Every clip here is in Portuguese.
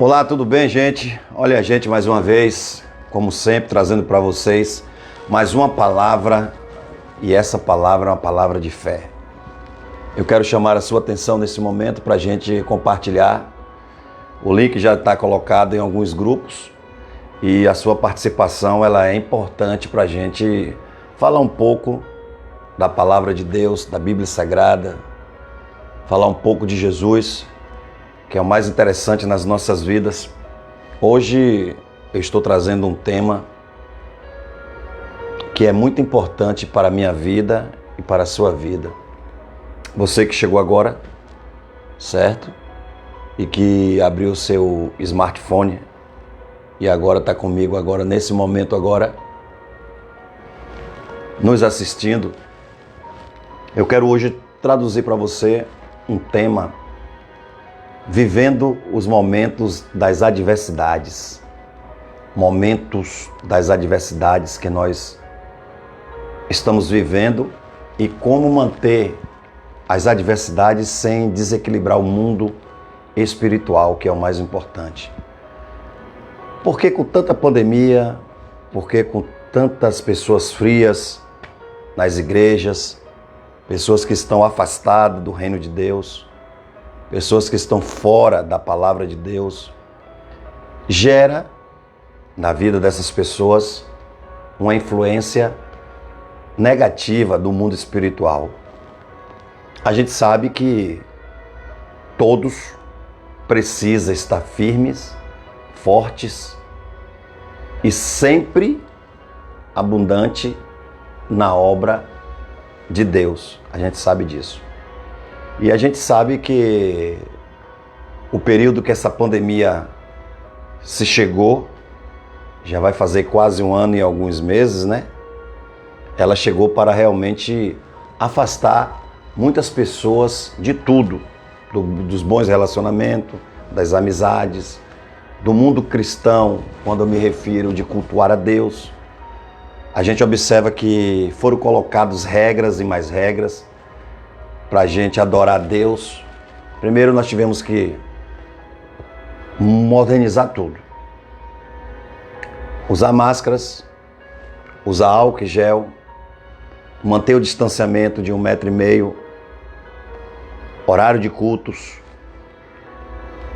Olá, tudo bem, gente? Olha a gente mais uma vez, como sempre, trazendo para vocês mais uma palavra, e essa palavra é uma palavra de fé. Eu quero chamar a sua atenção nesse momento para a gente compartilhar. O link já está colocado em alguns grupos e a sua participação ela é importante para a gente falar um pouco da palavra de Deus, da Bíblia Sagrada, falar um pouco de Jesus, que é o mais interessante nas nossas vidas. Hoje eu estou trazendo um tema que é muito importante para a minha vida e para a sua vida. Você que chegou agora, certo? E que abriu o seu smartphone e agora está comigo agora, nesse momento agora, nos assistindo. Eu quero hoje traduzir para você um tema: vivendo os momentos das adversidades. Momentos das adversidades que nós estamos vivendo e como manter as adversidades sem desequilibrar o mundo espiritual, que é o mais importante. Por que com tanta pandemia, por que com tantas pessoas frias nas igrejas, pessoas que estão afastadas do reino de Deus, pessoas que estão fora da palavra de Deus, gera na vida dessas pessoas uma influência negativa do mundo espiritual? A gente sabe que todos precisam estar firmes, fortes e sempre abundante na obra de Deus. A gente sabe disso. E a gente sabe que o período que essa pandemia se chegou, já vai fazer quase um ano e alguns meses, né? Ela chegou para realmente afastar muitas pessoas de tudo, dos bons relacionamentos, das amizades, do mundo cristão, quando eu me refiro de cultuar a Deus. A gente observa que foram colocadas regras e mais regras para a gente adorar a Deus. Primeiro nós tivemos que modernizar tudo. Usar máscaras, usar álcool e gel, manter o distanciamento de 1,5 metro, horário de cultos,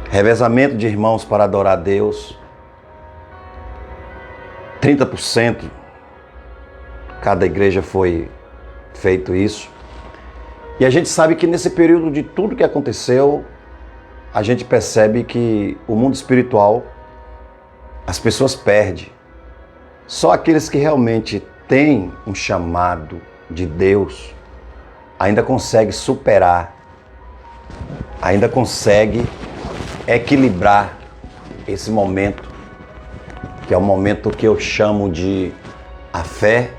revezamento de irmãos para adorar a Deus, 30%, cada igreja foi feito isso. E a gente sabe que nesse período de tudo que aconteceu, a gente percebe que o mundo espiritual, as pessoas perdem. Só aqueles que realmente têm um chamado de Deus ainda conseguem superar, ainda conseguem equilibrar esse momento, que é o momento que eu chamo de a fé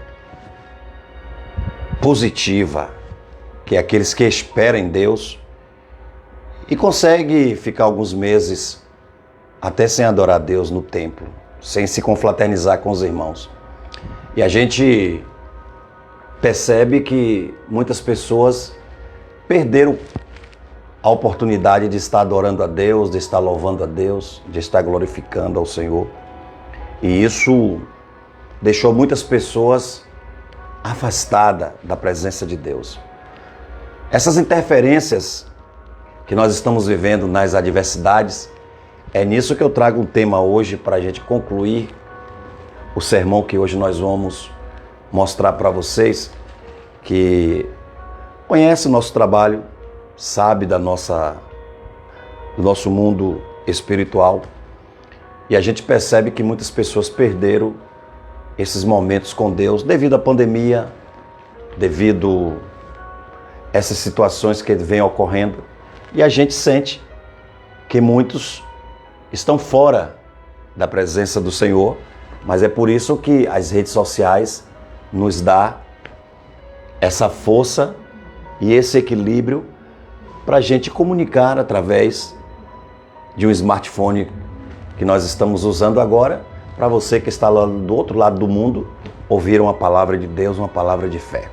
positiva, que é aqueles que esperam em Deus e conseguem ficar alguns meses até sem adorar a Deus no templo, sem se confraternizar com os irmãos. E a gente percebe que muitas pessoas perderam a oportunidade de estar adorando a Deus, de estar louvando a Deus, de estar glorificando ao Senhor. E isso deixou muitas pessoas afastadas da presença de Deus. Essas interferências que nós estamos vivendo nas adversidades, é nisso que eu trago um tema hoje para a gente concluir o sermão que hoje nós vamos mostrar para vocês, que conhece o nosso trabalho, sabe do nosso mundo espiritual, e a gente percebe que muitas pessoas perderam esses momentos com Deus devido à pandemia, devido a essas situações que vêm ocorrendo, e a gente sente que muitos estão fora da presença do Senhor, mas é por isso que as redes sociais nos dá essa força e esse equilíbrio para a gente comunicar através de um smartphone que nós estamos usando agora, para você que está lá do outro lado do mundo, ouvir uma palavra de Deus, uma palavra de fé.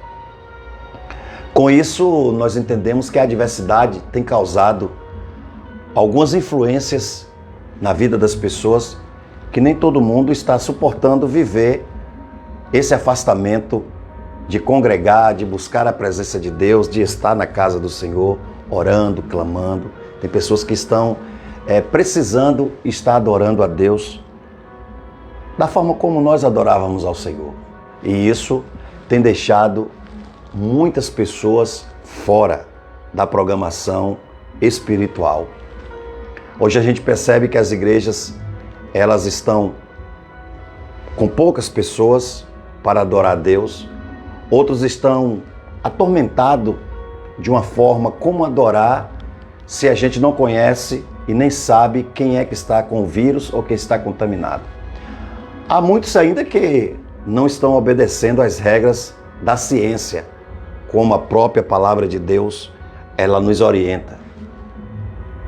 Com isso, nós entendemos que a adversidade tem causado algumas influências na vida das pessoas que nem todo mundo está suportando viver esse afastamento de congregar, de buscar a presença de Deus, de estar na casa do Senhor, orando, clamando. Tem pessoas que estão precisando estar adorando a Deus da forma como nós adorávamos ao Senhor. E isso tem deixado muitas pessoas fora da programação espiritual. Hoje a gente percebe que as igrejas, elas estão com poucas pessoas para adorar a Deus. Outros estão atormentados de uma forma como adorar se a gente não conhece e nem sabe quem é que está com o vírus ou quem está contaminado. Há muitos ainda que não estão obedecendo às regras da ciência, como a própria palavra de Deus, ela nos orienta.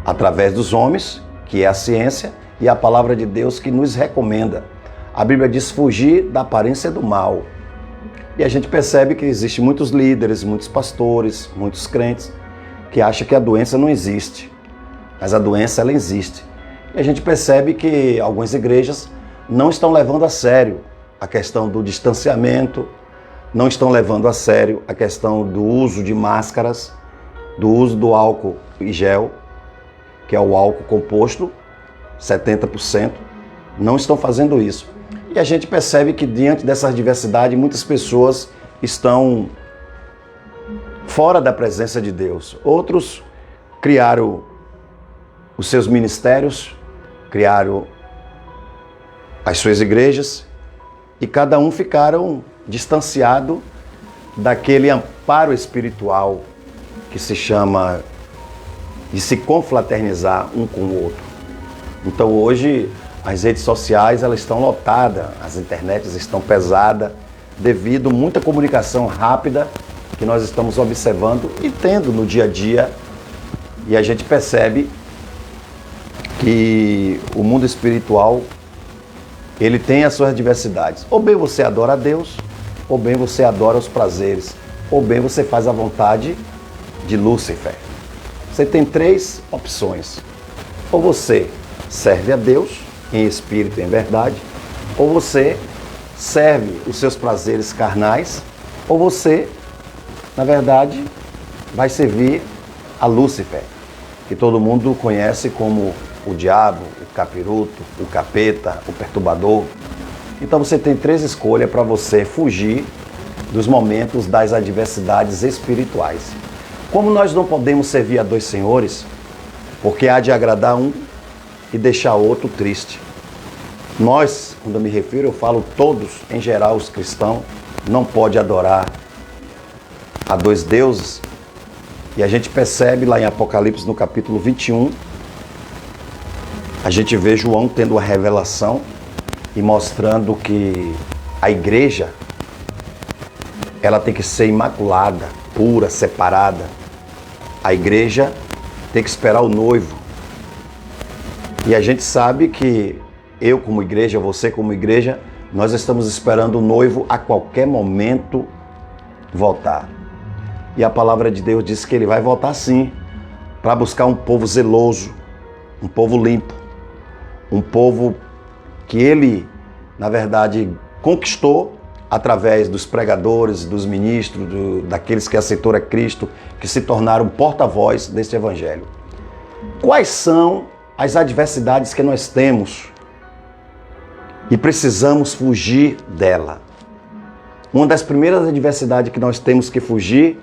Através dos homens, que é a ciência, e a palavra de Deus que nos recomenda. A Bíblia diz fugir da aparência do mal. E a gente percebe que existem muitos líderes, muitos pastores, muitos crentes que acham que a doença não existe. Mas a doença, ela existe. E a gente percebe que algumas igrejas não estão levando a sério a questão do distanciamento, não estão levando a sério a questão do uso de máscaras, do uso do álcool e gel, que é o álcool composto, 70%, não estão fazendo isso. E a gente percebe que diante dessa diversidade, muitas pessoas estão fora da presença de Deus. Outros criaram os seus ministérios, criaram as suas igrejas e cada um ficaram distanciado daquele amparo espiritual que se chama de se confraternizar um com o outro. Então hoje as redes sociais elas estão lotadas, as internets estão pesadas devido a muita comunicação rápida que nós estamos observando e tendo no dia a dia, e a gente percebe que o mundo espiritual ele tem as suas diversidades. Ou bem você adora a Deus, ou bem você adora os prazeres, ou bem você faz a vontade de Lúcifer. Você tem três opções. Ou você serve a Deus em espírito e em verdade, ou você serve os seus prazeres carnais, ou você, na verdade, vai servir a Lúcifer, que todo mundo conhece como o diabo, o capiroto, o capeta, o perturbador. Então você tem três escolhas para você fugir dos momentos das adversidades espirituais. Como nós não podemos servir a dois senhores, porque há de agradar um e deixar outro triste. Nós, quando eu me refiro, eu falo todos, em geral, os cristãos, não pode adorar a dois deuses. E a gente percebe lá em Apocalipse, no capítulo 21, a gente vê João tendo uma revelação e mostrando que a igreja, ela tem que ser imaculada, pura, separada. A igreja tem que esperar o noivo. E a gente sabe que eu como igreja, você como igreja, nós estamos esperando o noivo a qualquer momento voltar. E a palavra de Deus diz que ele vai voltar sim, para buscar um povo zeloso, um povo limpo, um povo que ele, na verdade, conquistou através dos pregadores, dos ministros, daqueles que aceitaram a Cristo, que se tornaram porta-voz deste evangelho. Quais são as adversidades que nós temos e precisamos fugir dela? Uma das primeiras adversidades que nós temos que fugir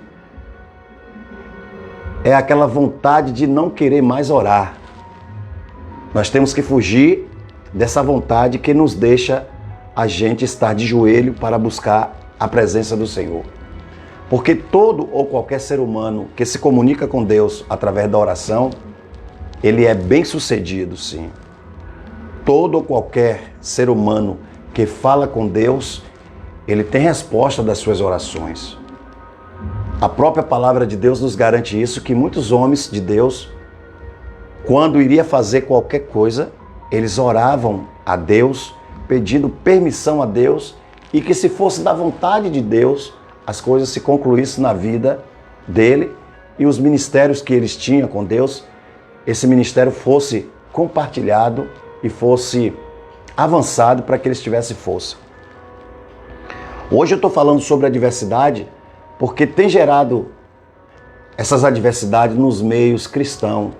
é aquela vontade de não querer mais orar. Nós temos que fugir dessa vontade que nos deixa a gente estar de joelho para buscar a presença do Senhor. Porque todo ou qualquer ser humano que se comunica com Deus através da oração, ele é bem-sucedido, sim. Todo ou qualquer ser humano que fala com Deus, ele tem resposta das suas orações. A própria palavra de Deus nos garante isso, que muitos homens de Deus, quando iria fazer qualquer coisa, eles oravam a Deus, pedindo permissão a Deus, e que se fosse da vontade de Deus, as coisas se concluíssem na vida dele e os ministérios que eles tinham com Deus, esse ministério fosse compartilhado e fosse avançado para que eles tivessem força. Hoje eu estou falando sobre adversidade porque tem gerado essas adversidades nos meios cristãos.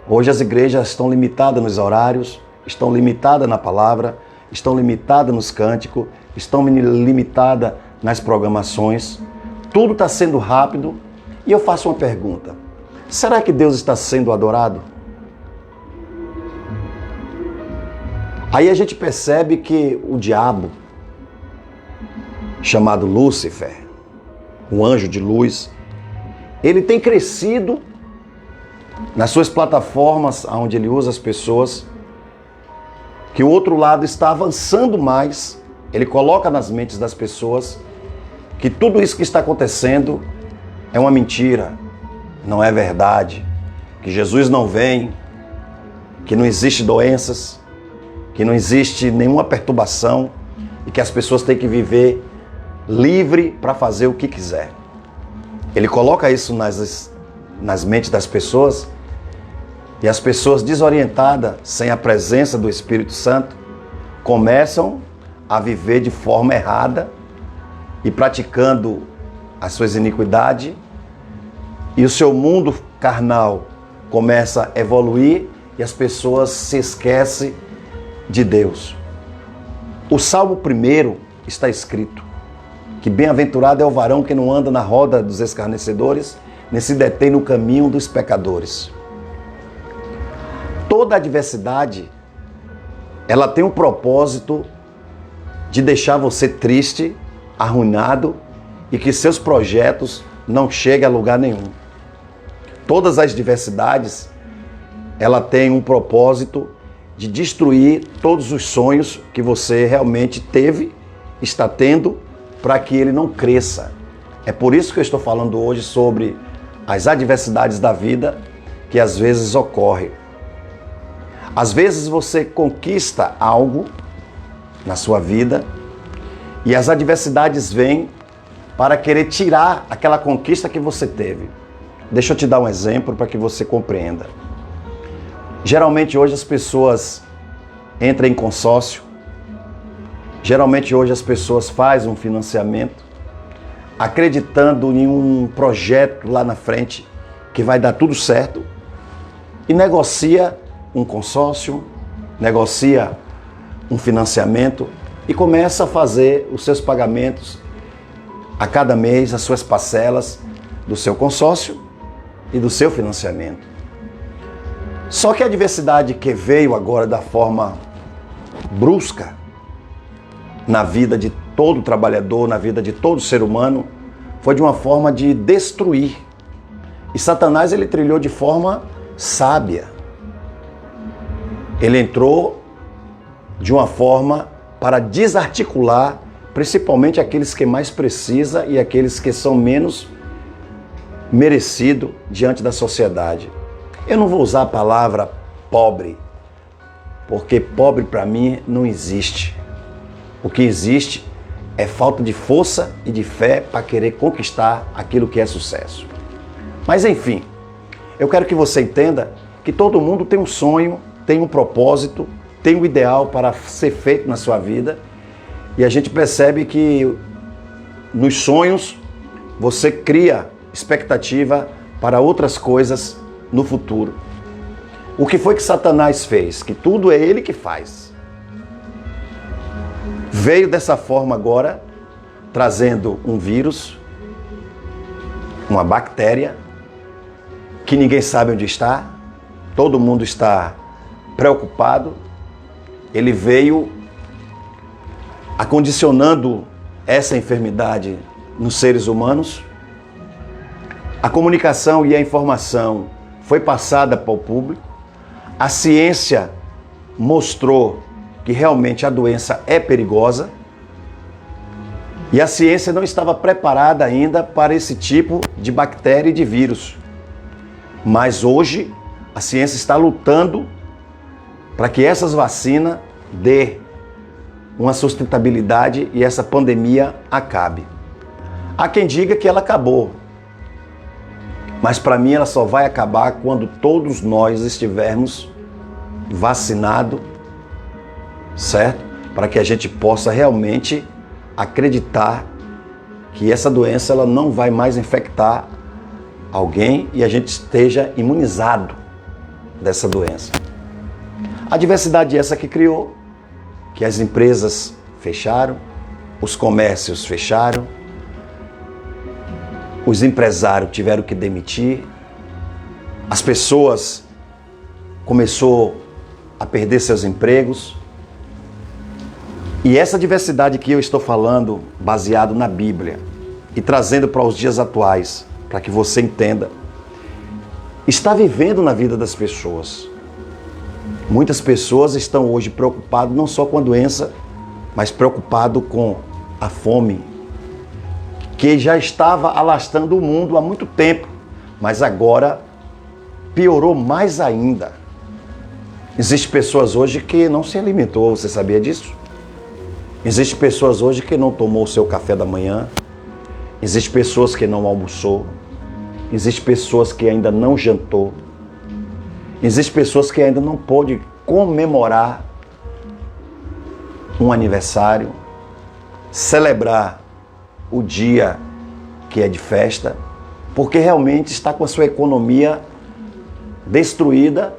Hoje as igrejas estão limitadas nos horários, estão limitadas na palavra, estão limitadas nos cânticos, estão limitadas nas programações. Tudo está sendo rápido e eu faço uma pergunta. Será que Deus está sendo adorado? Aí a gente percebe que o diabo, chamado Lúcifer, um anjo de luz, ele tem crescido nas suas plataformas onde ele usa as pessoas, que o outro lado está avançando mais, ele coloca nas mentes das pessoas que tudo isso que está acontecendo é uma mentira, não é verdade, que Jesus não vem, que não existe doenças, que não existe nenhuma perturbação e que as pessoas têm que viver livre para fazer o que quiser. Ele coloca isso nas mentes das pessoas e as pessoas desorientadas, sem a presença do Espírito Santo, começam a viver de forma errada e praticando as suas iniquidades, e o seu mundo carnal começa a evoluir e as pessoas se esquecem de Deus. O Salmo 1 está escrito que bem-aventurado é o varão que não anda na roda dos escarnecedores, nem se detém no caminho dos pecadores. Toda adversidade, ela tem um propósito de deixar você triste, arruinado e que seus projetos não cheguem a lugar nenhum. Todas as adversidades, ela tem um propósito de destruir todos os sonhos que você realmente teve, está tendo, para que ele não cresça. É por isso que eu estou falando hoje sobre as adversidades da vida que às vezes ocorrem. Às vezes você conquista algo na sua vida e as adversidades vêm para querer tirar aquela conquista que você teve. Deixa eu te dar um exemplo para que você compreenda. Geralmente hoje as pessoas entram em consórcio, geralmente hoje as pessoas fazem um financiamento, acreditando em um projeto lá na frente que vai dar tudo certo e negocia um consórcio, negocia um financiamento e começa a fazer os seus pagamentos a cada mês, as suas parcelas do seu consórcio e do seu financiamento. Só que a adversidade que veio agora da forma brusca na vida de todo trabalhador, na vida de todo ser humano, foi de uma forma de destruir. E Satanás, ele trilhou de forma sábia. Ele entrou de uma forma para desarticular, principalmente aqueles que mais precisam e aqueles que são menos merecidos diante da sociedade. Eu não vou usar a palavra pobre, porque pobre para mim não existe. O que existe é falta de força e de fé para querer conquistar aquilo que é sucesso. Mas enfim, eu quero que você entenda que todo mundo tem um sonho, tem um propósito, tem um ideal para ser feito na sua vida. E a gente percebe que nos sonhos você cria expectativa para outras coisas no futuro. O que foi que Satanás fez? Que tudo é ele que faz. Veio dessa forma agora, trazendo um vírus, uma bactéria, que ninguém sabe onde está, todo mundo está preocupado. Ele veio acondicionando essa enfermidade nos seres humanos. A comunicação e a informação foi passada para o público. A ciência mostrou que realmente a doença é perigosa. E a ciência não estava preparada ainda para esse tipo de bactéria e de vírus. Mas hoje a ciência está lutando para que essas vacinas dê uma sustentabilidade e essa pandemia acabe. Há quem diga que ela acabou, mas para mim ela só vai acabar quando todos nós estivermos vacinado, certo? Para que a gente possa realmente acreditar que essa doença ela não vai mais infectar alguém e a gente esteja imunizado dessa doença. A diversidade essa que criou, que as empresas fecharam, os comércios fecharam, os empresários tiveram que demitir, as pessoas começaram a perder seus empregos. E essa diversidade que eu estou falando, baseado na Bíblia e trazendo para os dias atuais, para que você entenda, está vivendo na vida das pessoas. Muitas pessoas estão hoje preocupadas não só com a doença, mas preocupadas com a fome, que já estava alastrando o mundo há muito tempo, mas agora piorou mais ainda. Existem pessoas hoje que não se alimentou, você sabia disso? Existem pessoas hoje que não tomou o seu café da manhã, existem pessoas que não almoçou, existem pessoas que ainda não jantou, existem pessoas que ainda não pôde comemorar um aniversário, celebrar o dia que é de festa, porque realmente está com a sua economia destruída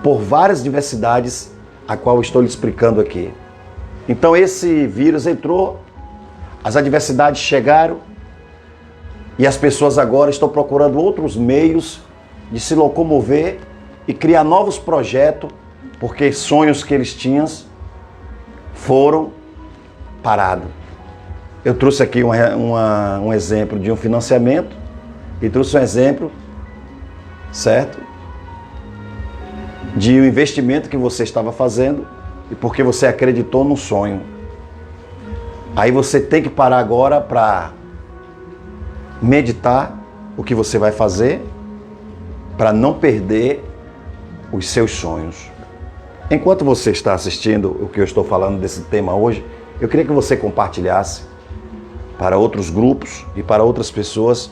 por várias diversidades, a qual eu estou lhe explicando aqui. Então esse vírus entrou, as adversidades chegaram e as pessoas agora estão procurando outros meios de se locomover e criar novos projetos, porque sonhos que eles tinham foram parados. Eu trouxe aqui um exemplo de um financiamento e trouxe um exemplo, certo? De um investimento que você estava fazendo e porque você acreditou no sonho. Aí você tem que parar agora para meditar o que você vai fazer para não perder os seus sonhos. Enquanto você está assistindo o que eu estou falando desse tema hoje, eu queria que você compartilhasse para outros grupos e para outras pessoas,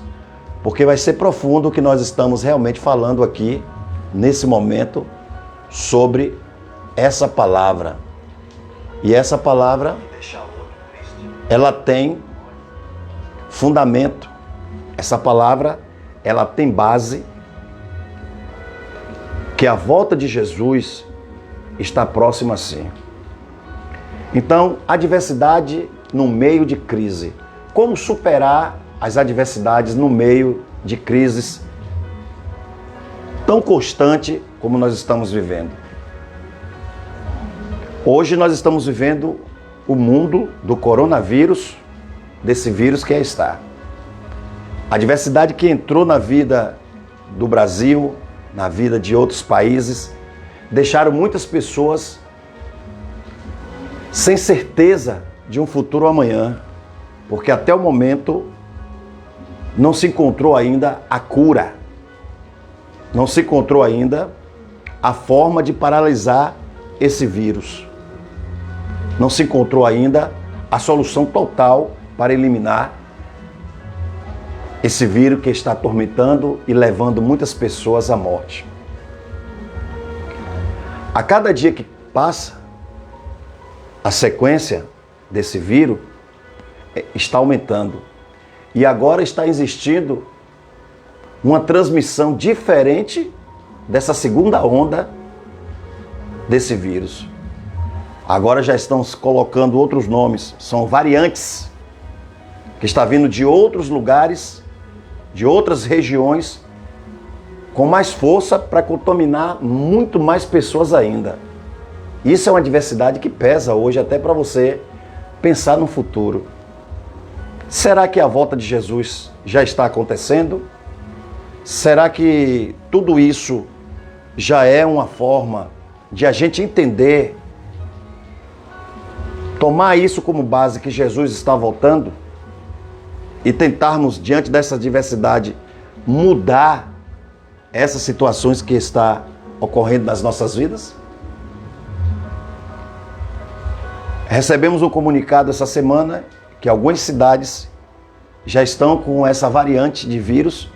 porque vai ser profundo o que nós estamos realmente falando aqui, nesse momento, sobre essa palavra. E essa palavra, ela tem fundamento. Essa palavra, ela tem base, que a volta de Jesus está próxima sim. Então, adversidade no meio de crise. Como superar as adversidades no meio de crises tão constante como nós estamos vivendo? Hoje nós estamos vivendo o mundo do coronavírus, desse vírus que aí está. A adversidade que entrou na vida do Brasil, na vida de outros países, deixaram muitas pessoas sem certeza de um futuro amanhã, porque até o momento não se encontrou ainda a cura, não se encontrou ainda a forma de paralisar esse vírus, não se encontrou ainda a solução total para eliminar esse vírus que está atormentando e levando muitas pessoas à morte. A cada dia que passa, a sequência desse vírus está aumentando. E agora está existindo uma transmissão diferente dessa segunda onda desse vírus. Agora já estão colocando outros nomes, são variantes, que está vindo de outros lugares, de outras regiões, com mais força para contaminar muito mais pessoas ainda. Isso é uma adversidade que pesa hoje até para você pensar no futuro. Será que a volta de Jesus já está acontecendo? Será que tudo isso já é uma forma de a gente entender, tomar isso como base que Jesus está voltando e tentarmos, diante dessa diversidade, mudar essas situações que está ocorrendo nas nossas vidas? Recebemos um comunicado essa semana que algumas cidades já estão com essa variante de vírus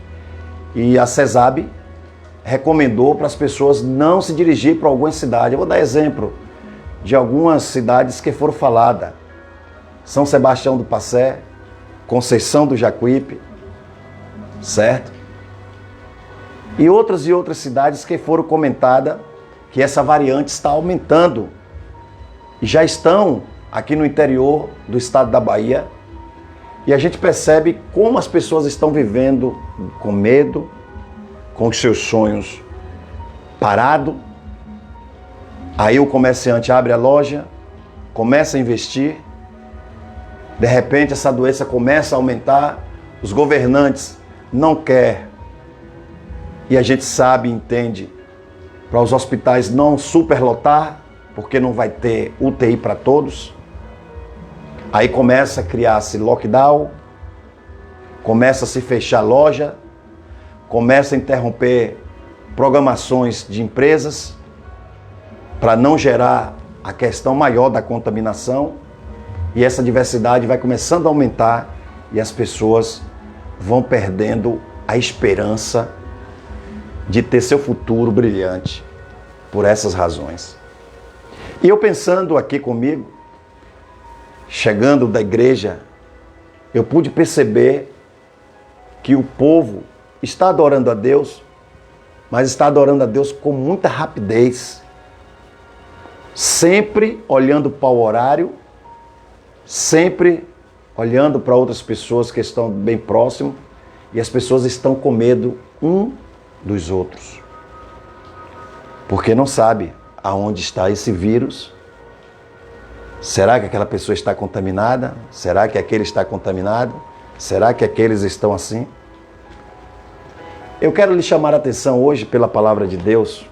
e a CESAB recomendou para as pessoas não se dirigir para alguma cidade. Eu vou dar exemplo de algumas cidades que foram faladas. São Sebastião do Passé, Conceição do Jacuípe, certo? E outras cidades que foram comentadas que essa variante está aumentando. E já estão aqui no interior do estado da Bahia. E a gente percebe como as pessoas estão vivendo com medo, com os seus sonhos parados. Aí o comerciante abre a loja, começa a investir. De repente essa doença começa a aumentar. Os governantes não querem. E a gente sabe e entende para os hospitais não superlotar, porque não vai ter UTI para todos. Aí começa a criar-se lockdown, começa a se fechar loja, começa a interromper programações de empresas para não gerar a questão maior da contaminação. E essa diversidade vai começando a aumentar e as pessoas vão perdendo a esperança de ter seu futuro brilhante por essas razões. E eu pensando aqui comigo, chegando da igreja, eu pude perceber que o povo está adorando a Deus, mas está adorando a Deus com muita rapidez, sempre olhando para o horário, sempre olhando para outras pessoas que estão bem próximo, e as pessoas estão com medo dos outros, porque não sabe aonde está esse vírus. Será que aquela pessoa está contaminada? Será que aquele está contaminado? Será que aqueles estão assim? Eu quero lhe chamar a atenção hoje pela palavra de Deus,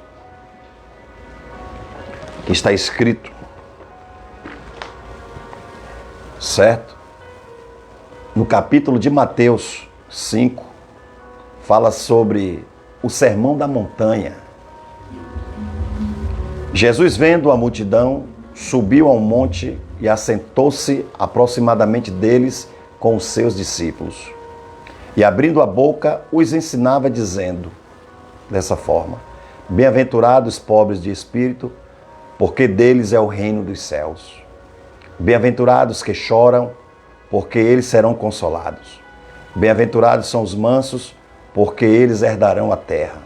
que está escrito, certo? No capítulo de Mateus 5, fala sobre o Sermão da Montanha. Jesus, vendo a multidão, subiu a um monte e assentou-se aproximadamente deles com os seus discípulos. E abrindo a boca, os ensinava dizendo, dessa forma: Bem-aventurados pobres de espírito, porque deles é o reino dos céus. Bem-aventurados que choram, porque eles serão consolados. Bem-aventurados são os mansos, porque eles herdarão a terra.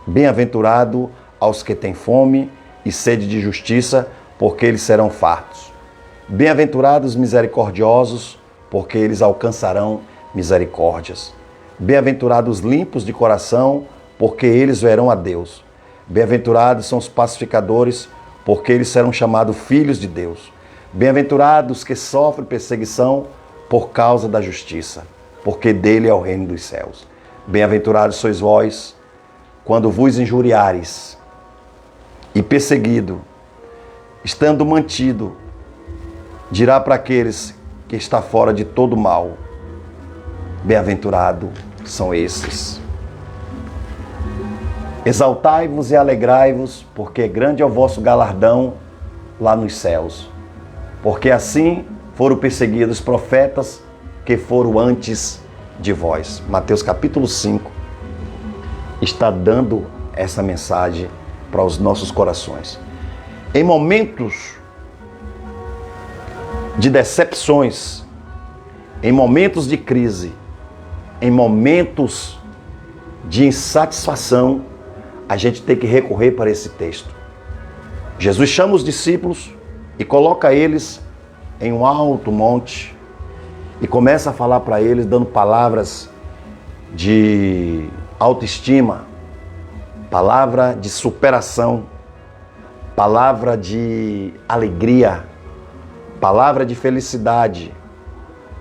Bem-aventurado aos que têm fome e sede de justiça, porque eles serão fartos. Bem-aventurados misericordiosos, porque eles alcançarão misericórdias. Bem-aventurados limpos de coração, porque eles verão a Deus. Bem-aventurados são os pacificadores, porque eles serão chamados filhos de Deus. Bem-aventurados que sofrem perseguição por causa da justiça, porque dele é o reino dos céus. Bem-aventurados sois vós, quando vos injuriares e perseguido, estando mantido, dirá para aqueles que está fora de todo mal: bem-aventurado são esses. Exaltai-vos e alegrai-vos, porque grande é o vosso galardão lá nos céus. Porque assim foram perseguidos os profetas que foram antes de vós. Mateus capítulo 5 está dando essa mensagem para os nossos corações. Em momentos de decepções, em momentos de crise, em momentos de insatisfação, a gente tem que recorrer para esse texto. Jesus chama os discípulos e coloca eles em um alto monte e começa a falar para eles, dando palavras de autoestima, palavra de superação, palavra de alegria, palavra de felicidade,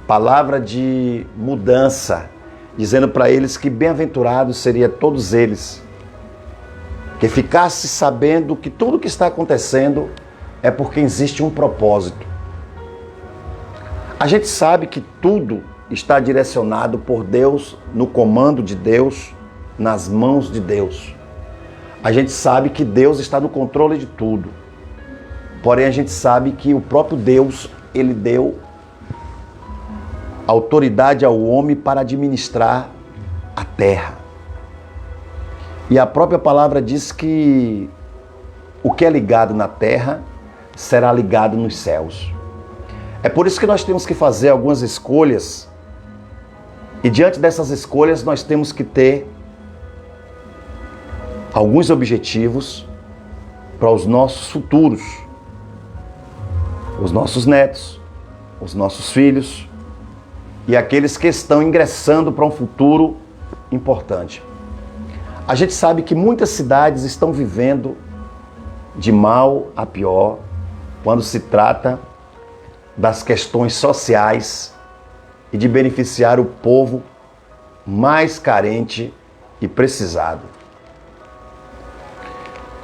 palavra de mudança, dizendo para eles que bem-aventurados seriam todos eles, que ficasse sabendo que tudo que está acontecendo é porque existe um propósito. A gente sabe que tudo está direcionado por Deus, no comando de Deus, nas mãos de Deus. A gente sabe que Deus está no controle de tudo. Porém, a gente sabe que o próprio Deus, ele deu autoridade ao homem para administrar a terra. E a própria palavra diz que o que é ligado na terra será ligado nos céus. É por isso que nós temos que fazer algumas escolhas. E diante dessas escolhas nós temos que ter alguns objetivos para os nossos futuros, os nossos netos, os nossos filhos e aqueles que estão ingressando para um futuro importante. A gente sabe que muitas cidades estão vivendo de mal a pior quando se trata das questões sociais e de beneficiar o povo mais carente e precisado.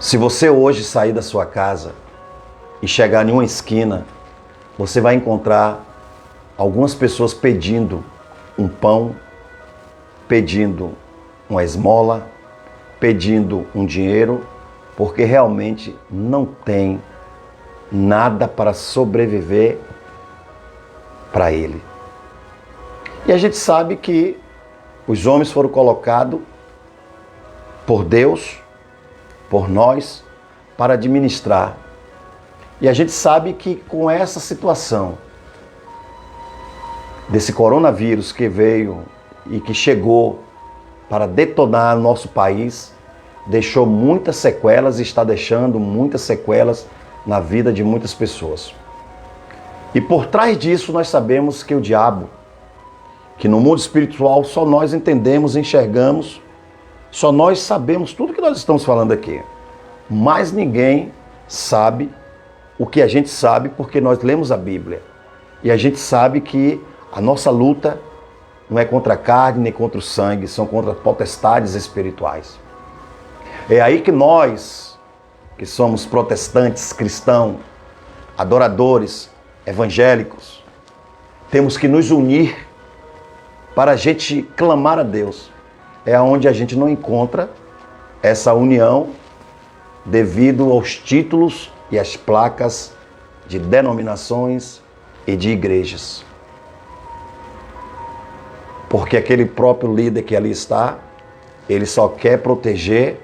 Se você hoje sair da sua casa e chegar em uma esquina, você vai encontrar algumas pessoas pedindo um pão, pedindo uma esmola, pedindo um dinheiro, porque realmente não tem nada para sobreviver para ele. E a gente sabe que os homens foram colocados por Deus, por nós, para administrar. E a gente sabe que com essa situação desse coronavírus que veio e que chegou para detonar nosso país, deixou muitas sequelas e está deixando muitas sequelas na vida de muitas pessoas. E por trás disso nós sabemos que o diabo, que no mundo espiritual só nós entendemos, enxergamos, só nós sabemos tudo que nós estamos falando aqui. Mas ninguém sabe o que a gente sabe porque nós lemos a Bíblia. E a gente sabe que a nossa luta não é contra a carne nem contra o sangue, são contra potestades espirituais. É aí que nós, que somos protestantes, cristãos, adoradores, evangélicos, temos que nos unir para a gente clamar a Deus. É onde a gente não encontra essa união devido aos títulos e às placas de denominações e de igrejas. Porque aquele próprio líder que ali está, ele só quer proteger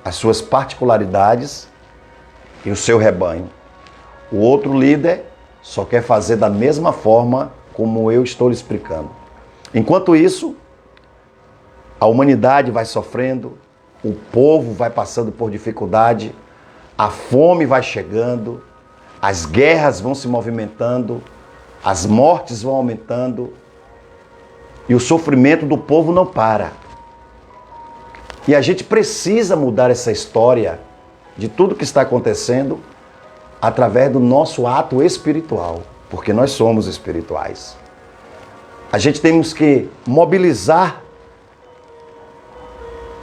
as suas particularidades e o seu rebanho. O outro líder só quer fazer da mesma forma como eu estou lhe explicando. Enquanto isso, a humanidade vai sofrendo, o povo vai passando por dificuldade, a fome vai chegando, as guerras vão se movimentando, as mortes vão aumentando e o sofrimento do povo não para. E a gente precisa mudar essa história de tudo que está acontecendo através do nosso ato espiritual, porque nós somos espirituais. A gente temos que mobilizar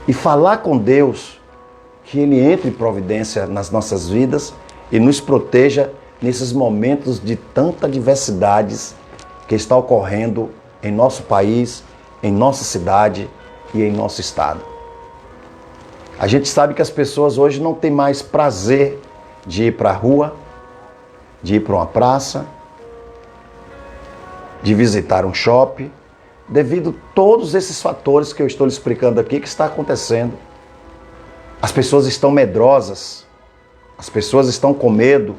e falar com Deus que Ele entre em providência nas nossas vidas e nos proteja nesses momentos de tanta diversidades que está ocorrendo em nosso país, em nossa cidade e em nosso estado. A gente sabe que as pessoas hoje não têm mais prazer de ir para a rua, de ir para uma praça, de visitar um shopping, devido a todos esses fatores que eu estou lhe explicando aqui que está acontecendo. As pessoas estão medrosas, as pessoas estão com medo.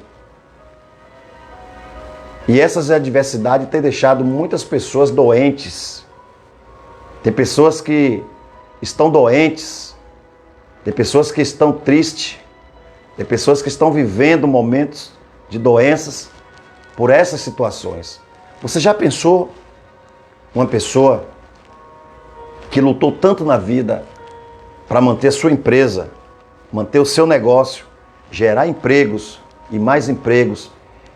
E essas adversidades têm deixado muitas pessoas doentes. Tem pessoas que estão doentes, tem pessoas que estão tristes, tem pessoas que estão vivendo momentos de doenças por essas situações. Você já pensou uma pessoa que lutou tanto na vida para manter a sua empresa, manter o seu negócio, gerar empregos e mais empregos,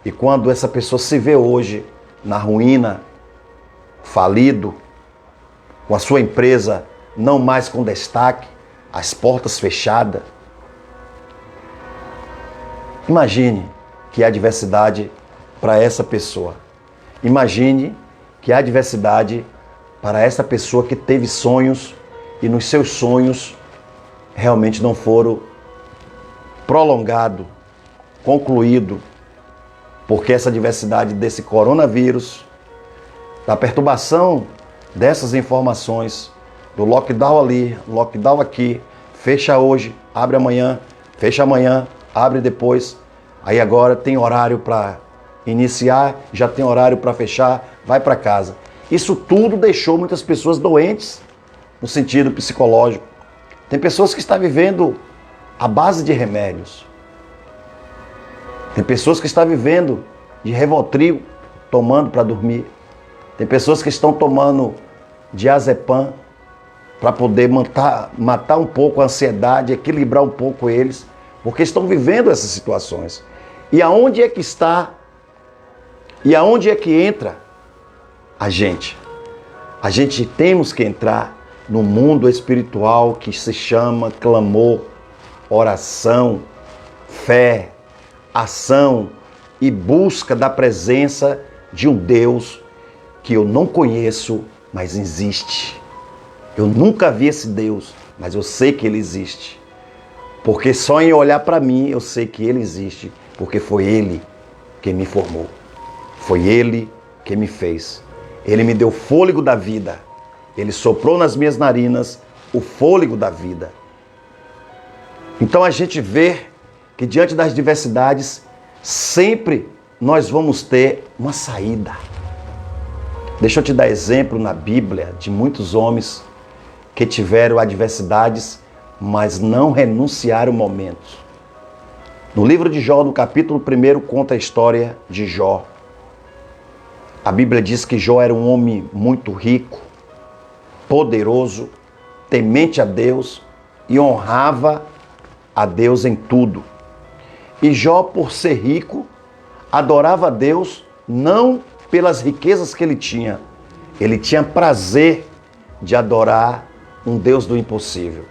e quando essa pessoa se vê hoje na ruína, falido, com a sua empresa não mais com destaque, as portas fechadas? Imagine que há adversidade para essa pessoa. Imagine que há adversidade para essa pessoa que teve sonhos e nos seus sonhos realmente não foram prolongados, concluídos, porque essa adversidade desse coronavírus, da perturbação dessas informações, do lockdown ali, lockdown aqui, fecha hoje, abre amanhã, fecha amanhã, abre depois. Aí agora tem horário para iniciar, já tem horário para fechar, vai para casa. Isso tudo deixou muitas pessoas doentes no sentido psicológico. Tem pessoas que estão vivendo à base de remédios. Tem pessoas que estão vivendo de Rivotril, tomando para dormir. Tem pessoas que estão tomando diazepam para poder matar um pouco a ansiedade, equilibrar um pouco eles, porque estão vivendo essas situações. E aonde é que está? E aonde é que entra a gente? A gente temos que entrar no mundo espiritual que se chama clamor, oração, fé, ação e busca da presença de um Deus que eu não conheço, mas existe. Eu nunca vi esse Deus, mas eu sei que Ele existe. Porque só em olhar para mim eu sei que Ele existe, porque foi Ele que me formou. Foi Ele que me fez. Ele me deu fôlego da vida. Ele soprou nas minhas narinas o fôlego da vida. Então a gente vê que diante das diversidades, sempre nós vamos ter uma saída. Deixa eu te dar exemplo na Bíblia de muitos homens que tiveram adversidades, mas não renunciaram momentos. No livro de Jó, no capítulo 1, conta a história de Jó. A Bíblia diz que Jó era um homem muito rico, poderoso, temente a Deus e honrava a Deus em tudo. E Jó, por ser rico, adorava a Deus não pelas riquezas que ele tinha prazer de adorar um Deus do impossível.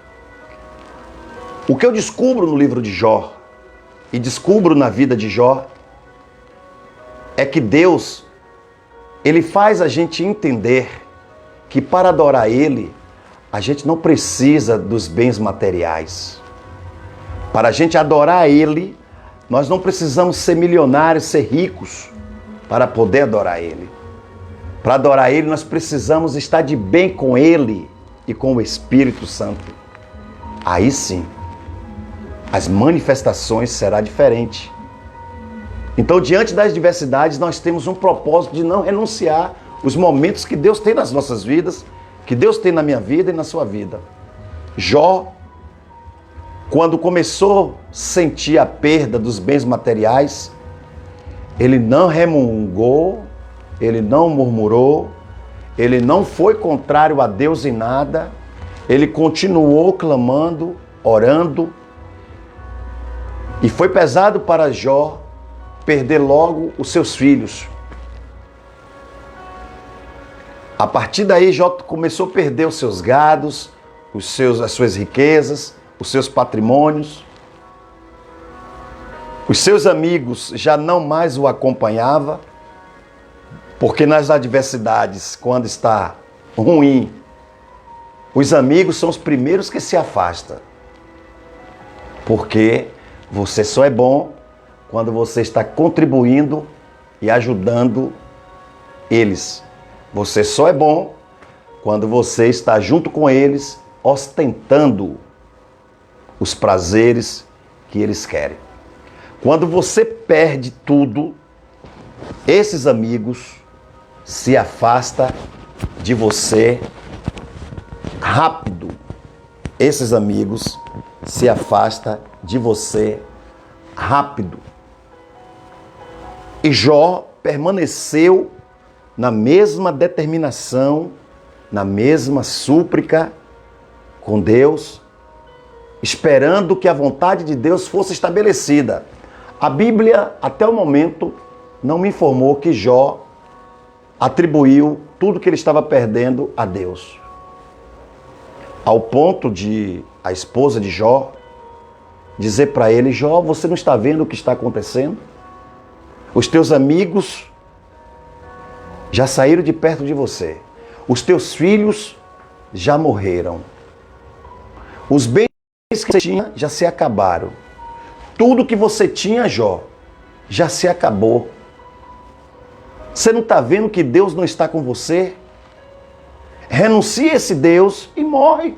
O que eu descubro no livro de Jó e descubro na vida de Jó é que Deus, Ele faz a gente entender que para adorar Ele, a gente não precisa dos bens materiais. Para a gente adorar Ele, nós não precisamos ser milionários, ser ricos para poder adorar Ele. Para adorar Ele, nós precisamos estar de bem com Ele e com o Espírito Santo. Aí sim, as manifestações serão diferentes. Então, diante das diversidades, nós temos um propósito de não renunciar os momentos que Deus tem nas nossas vidas, que Deus tem na minha vida e na sua vida. Jó, quando começou a sentir a perda dos bens materiais, ele não remungou, ele não murmurou, ele não foi contrário a Deus em nada, ele continuou clamando, orando, e foi pesado para Jó perder logo os seus filhos. A partir daí, Jó começou a perder os seus gados, as suas riquezas, os seus patrimônios. Os seus amigos já não mais o acompanhavam, porque nas adversidades, quando está ruim, os amigos são os primeiros que se afastam. Porque você só é bom quando você está contribuindo e ajudando eles. Você só é bom quando você está junto com eles, ostentando os prazeres que eles querem. Quando você perde tudo, esses amigos se afastam de você rápido. Esses amigos se afastam de você rápido. E Jó permaneceu na mesma determinação, na mesma súplica com Deus, esperando que a vontade de Deus fosse estabelecida. A Bíblia, até o momento, não me informou que Jó atribuiu tudo que ele estava perdendo a Deus. Ao ponto de a esposa de Jó dizer para ele: Jó, você não está vendo o que está acontecendo? Os teus amigos já saíram de perto de você. Os teus filhos já morreram. Os bens que você tinha já se acabaram. Tudo que você tinha, Jó, já se acabou. Você não está vendo que Deus não está com você? Renuncia a esse Deus e morre.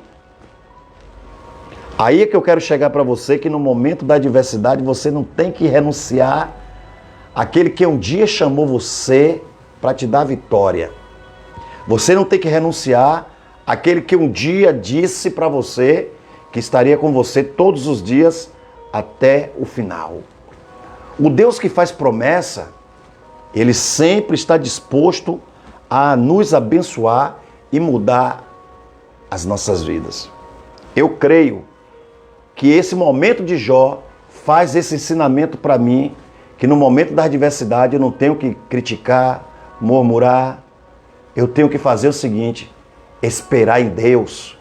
Aí é que eu quero chegar para você, que no momento da adversidade você não tem que renunciar àquele que um dia chamou você para te dar vitória. Você não tem que renunciar àquele que um dia disse para você que estaria com você todos os dias até o final. O Deus que faz promessa, Ele sempre está disposto a nos abençoar e mudar as nossas vidas. Eu creio que esse momento de Jó faz esse ensinamento para mim, que no momento da adversidade eu não tenho que criticar, murmurar, eu tenho que fazer o seguinte, esperar em Deus,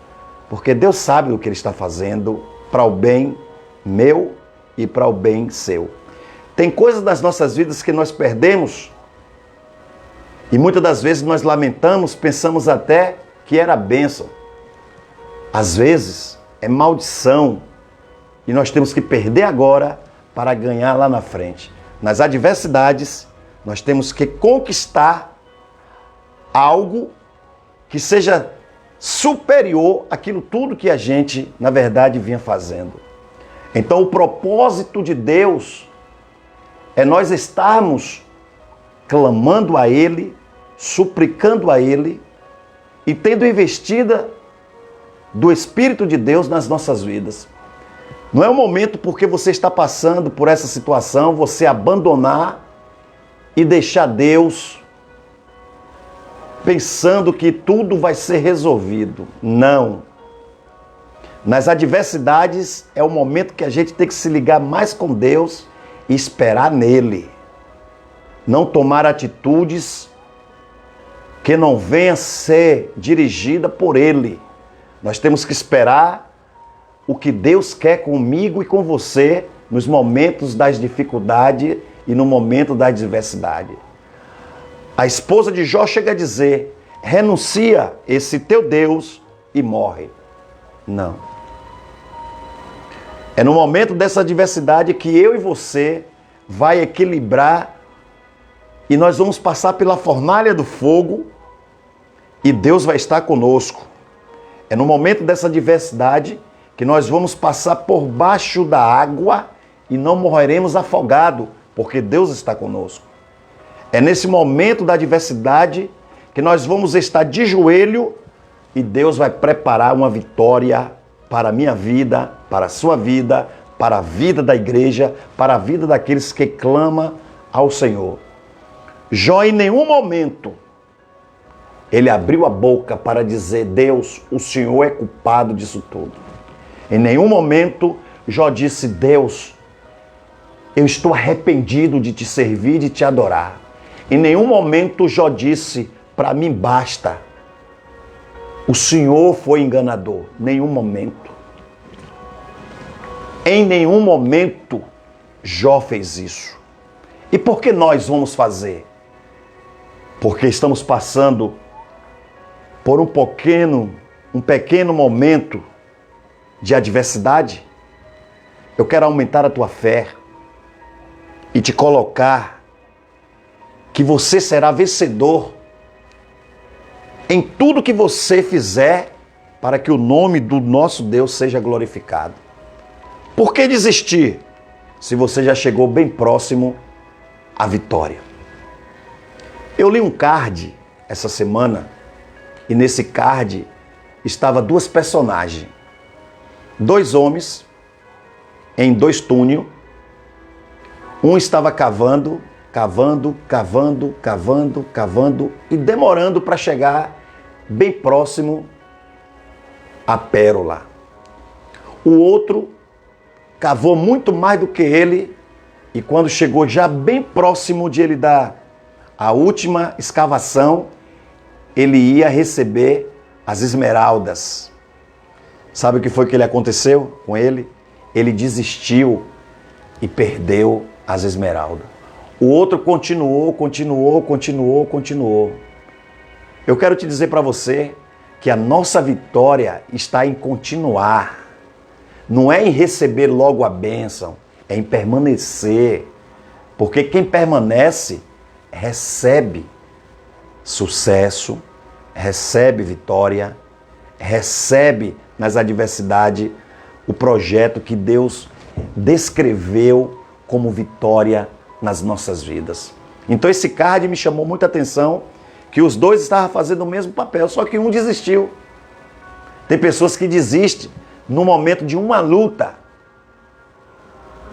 porque Deus sabe o que Ele está fazendo para o bem meu e para o bem seu. Tem coisas das nossas vidas que nós perdemos e muitas das vezes nós lamentamos, pensamos até que era bênção. Às vezes é maldição e nós temos que perder agora para ganhar lá na frente. Nas adversidades, nós temos que conquistar algo que seja superior àquilo tudo que a gente, na verdade, vinha fazendo. Então, o propósito de Deus é nós estarmos clamando a Ele, suplicando a Ele e tendo investida do Espírito de Deus nas nossas vidas. Não é o momento porque você está passando por essa situação, você abandonar e deixar Deus pensando que tudo vai ser resolvido. Não. Nas adversidades é o momento que a gente tem que se ligar mais com Deus e esperar nele. Não tomar atitudes que não venham a ser dirigida por Ele. Nós temos que esperar o que Deus quer comigo e com você nos momentos das dificuldades e no momento da adversidade. A esposa de Jó chega a dizer, renuncia esse teu Deus e morre. Não. É no momento dessa adversidade que eu e você vai equilibrar e nós vamos passar pela fornalha do fogo e Deus vai estar conosco. É no momento dessa adversidade que nós vamos passar por baixo da água e não morreremos afogados, porque Deus está conosco. É nesse momento da adversidade que nós vamos estar de joelho e Deus vai preparar uma vitória para a minha vida, para a sua vida, para a vida da igreja, para a vida daqueles que clamam ao Senhor. Jó em nenhum momento ele abriu a boca para dizer, Deus, o Senhor é culpado disso tudo. Em nenhum momento Jó disse, Deus, eu estou arrependido de te servir, de te adorar. Em nenhum momento Jó disse, para mim basta. O Senhor foi enganador. Nenhum momento. Em nenhum momento Jó fez isso. E por que nós vamos fazer? Porque estamos passando por um pequeno momento de adversidade. Eu quero aumentar a tua fé e te colocar que você será vencedor em tudo que você fizer para que o nome do nosso Deus seja glorificado. Por que desistir se você já chegou bem próximo à vitória? Eu li um card essa semana e nesse card estava duas personagens. Dois homens em dois túneis. Um estava cavando e demorando para chegar bem próximo à pérola. O outro cavou muito mais do que ele e quando chegou já bem próximo de ele dar a última escavação, ele ia receber as esmeraldas. Sabe o que foi que aconteceu com ele? Ele desistiu e perdeu as esmeraldas. O outro continuou. Eu quero te dizer para você que a nossa vitória está em continuar. Não é em receber logo a bênção, é em permanecer. Porque quem permanece recebe sucesso, recebe vitória, recebe nas adversidades o projeto que Deus descreveu como vitória nas nossas vidas. Então esse card me chamou muita atenção, que os dois estavam fazendo o mesmo papel, só que um desistiu. Tem pessoas que desistem no momento de uma luta.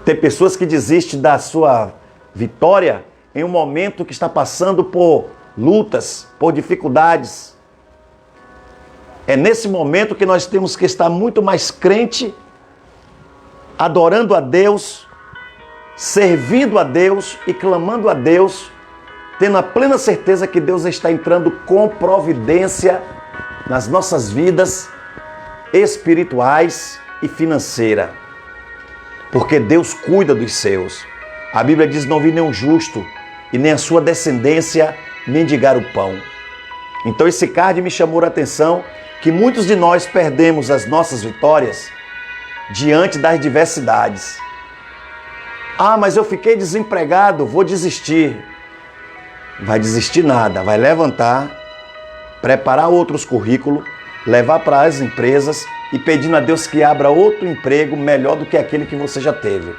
Tem pessoas que desistem da sua vitória em um momento que está passando por lutas, por dificuldades. É nesse momento que nós temos que estar muito mais crente, adorando a Deus, servindo a Deus e clamando a Deus, tendo a plena certeza que Deus está entrando com providência nas nossas vidas espirituais e financeiras. Porque Deus cuida dos seus. A Bíblia diz: não vi nenhum justo e nem a sua descendência mendigar o pão. Então esse card me chamou a atenção que muitos de nós perdemos as nossas vitórias diante das diversidades. Ah, mas eu fiquei desempregado, vou desistir. Vai desistir nada, vai levantar, preparar outros currículos, levar para as empresas e pedindo a Deus que abra outro emprego melhor do que aquele que você já teve.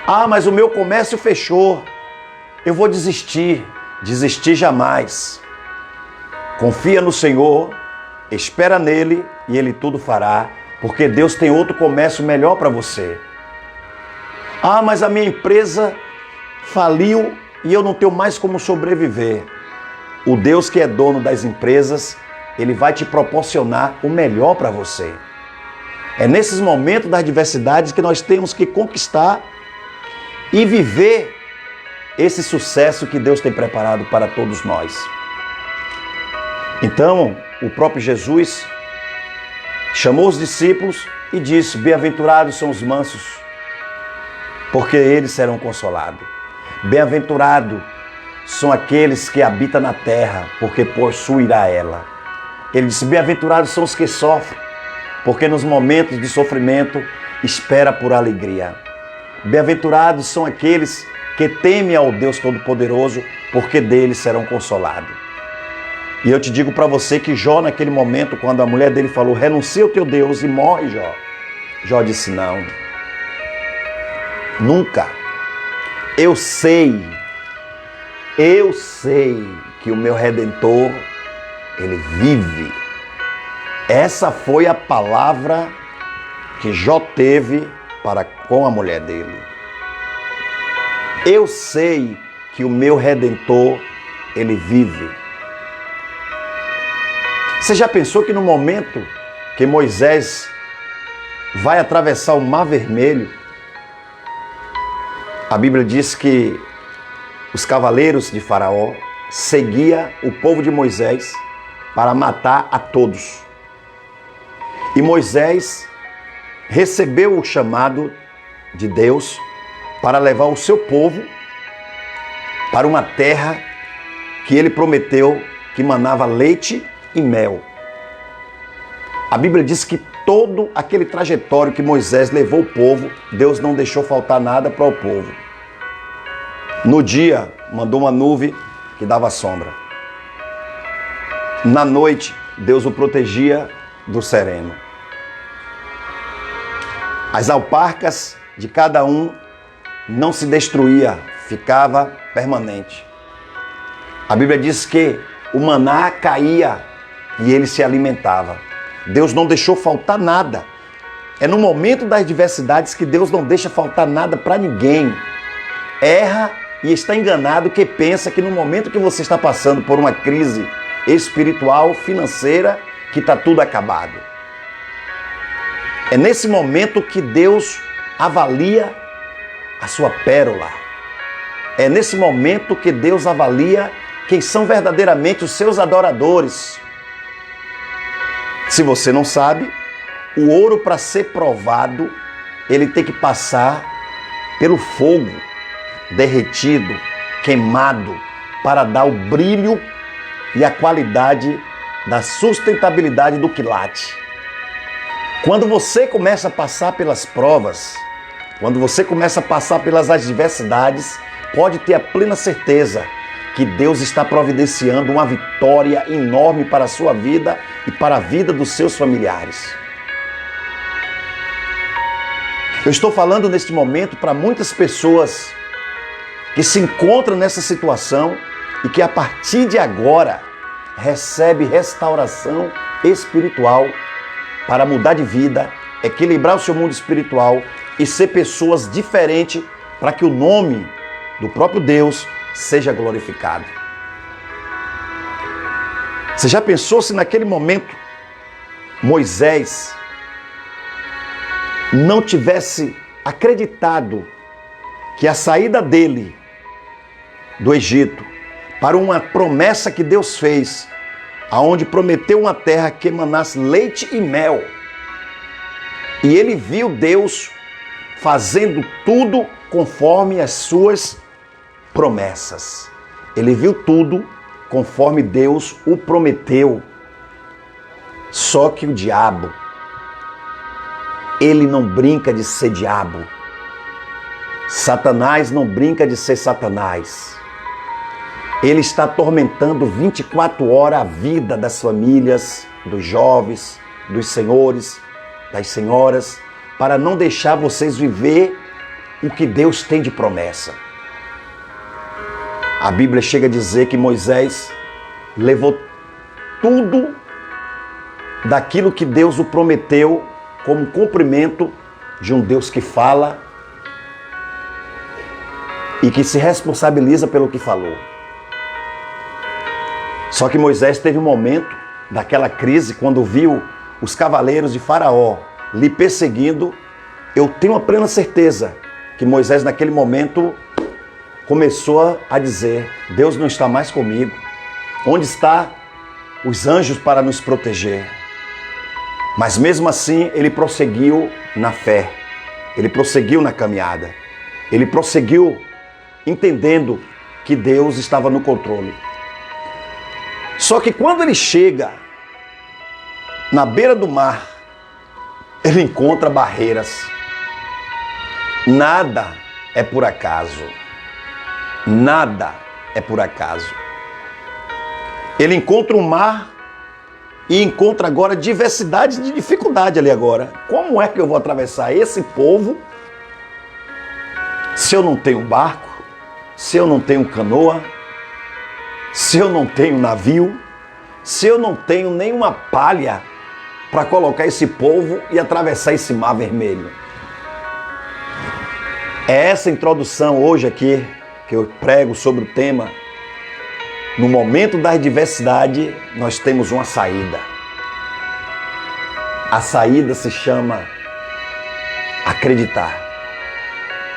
Ah, mas o meu comércio fechou, eu vou desistir. Desistir jamais. Confia no Senhor, espera nele e ele tudo fará, porque Deus tem outro comércio melhor para você. Ah, mas a minha empresa faliu e eu não tenho mais como sobreviver. O Deus que é dono das empresas, ele vai te proporcionar o melhor para você. É nesses momentos das adversidades que nós temos que conquistar e viver esse sucesso que Deus tem preparado para todos nós. Então, o próprio Jesus chamou os discípulos e disse: bem-aventurados são os mansos, porque eles serão consolados. Bem-aventurados são aqueles que habitam na terra, porque possuirá ela. Ele disse: bem-aventurados são os que sofrem, porque nos momentos de sofrimento espera por alegria. Bem-aventurados são aqueles que temem ao Deus Todo-Poderoso, porque deles serão consolados. E eu te digo para você que Jó, naquele momento, quando a mulher dele falou: renuncia ao teu Deus e morre, Jó. Jó disse: não, nunca. Eu sei que o meu Redentor, ele vive. Essa foi a palavra que Jó teve para com a mulher dele. Eu sei que o meu Redentor, ele vive. Você já pensou que no momento que Moisés vai atravessar o Mar Vermelho, a Bíblia diz que os cavaleiros de Faraó seguiam o povo de Moisés para matar a todos. E Moisés recebeu o chamado de Deus para levar o seu povo para uma terra que ele prometeu que manava leite e mel. A Bíblia diz que todo aquele trajetório que Moisés levou o povo, Deus não deixou faltar nada para o povo. No dia, mandou uma nuvem que dava sombra. Na noite, Deus o protegia do sereno. As alparcas de cada um não se destruía, ficava permanente. A Bíblia diz que o maná caía e ele se alimentava. Deus não deixou faltar nada. É no momento das adversidades que Deus não deixa faltar nada para ninguém. Erra e está enganado que pensa que no momento que você está passando por uma crise espiritual, financeira, que está tudo acabado. É nesse momento que Deus avalia a sua pérola. É nesse momento que Deus avalia quem são verdadeiramente os seus adoradores. Se você não sabe, o ouro, para ser provado, ele tem que passar pelo fogo, derretido, queimado, para dar o brilho e a qualidade da sustentabilidade do quilate. Quando você começa a passar pelas provas, quando você começa a passar pelas adversidades, pode ter a plena certeza que Deus está providenciando uma vitória enorme para a sua vida e para a vida dos seus familiares. Eu estou falando neste momento para muitas pessoas que se encontram nessa situação e que a partir de agora recebe restauração espiritual para mudar de vida, equilibrar o seu mundo espiritual e ser pessoas diferentes para que o nome do próprio Deus seja glorificado. Você já pensou se naquele momento Moisés não tivesse acreditado que a saída dele do Egito para uma promessa que Deus fez, aonde prometeu uma terra que emanasse leite e mel, e ele viu Deus fazendo tudo conforme as suas promessas. Ele viu tudo conforme Deus o prometeu. Só que o diabo, ele não brinca de ser diabo. Satanás não brinca de ser Satanás. Ele está atormentando 24 horas a vida das famílias, dos jovens, dos senhores, das senhoras, para não deixar vocês viver o que Deus tem de promessa. A Bíblia chega a dizer que Moisés levou tudo daquilo que Deus o prometeu como cumprimento de um Deus que fala e que se responsabiliza pelo que falou. Só que Moisés teve um momento daquela crise quando viu os cavaleiros de Faraó lhe perseguindo. Eu tenho a plena certeza que Moisés naquele momento começou a dizer: Deus não está mais comigo. Onde estão os anjos para nos proteger? Mas mesmo assim ele prosseguiu na fé, ele prosseguiu na caminhada, ele prosseguiu entendendo que Deus estava no controle. Só que quando ele chega na beira do mar, ele encontra barreiras. Nada é por acaso. Nada é por acaso. Ele encontra um mar e encontra agora diversidade de dificuldade ali agora. Como é que eu vou atravessar esse povo se eu não tenho barco, se eu não tenho canoa, se eu não tenho navio, se eu não tenho nenhuma palha para colocar esse povo e atravessar esse mar vermelho? É essa introdução hoje aqui que eu prego sobre o tema. No momento da adversidade, nós temos uma saída. A saída se chama acreditar.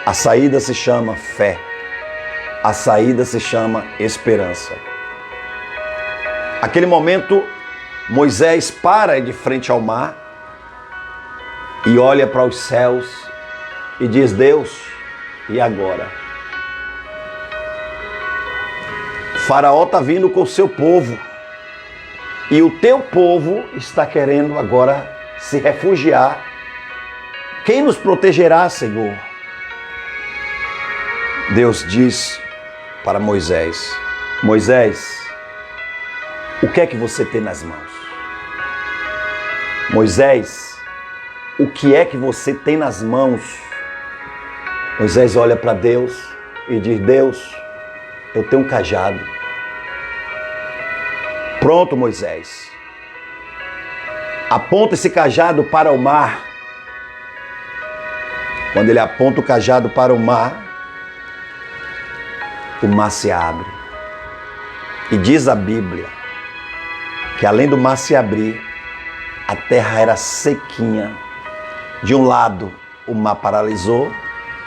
A saída se chama fé. A saída se chama esperança. Aquele momento, Moisés para de frente ao mar e olha para os céus e diz: Deus, e agora? Faraó está vindo com o seu povo e o teu povo está querendo agora se refugiar. Quem nos protegerá, Senhor? Deus diz para Moisés: Moisés, o que é que você tem nas mãos? Moisés, o que é que você tem nas mãos? Moisés olha para Deus e diz: Deus, eu tenho um cajado. Pronto, Moisés. Aponta esse cajado para o mar. Quando ele aponta o cajado para o mar se abre. E diz a Bíblia que além do mar se abrir, a terra era sequinha. De um lado, o mar paralisou.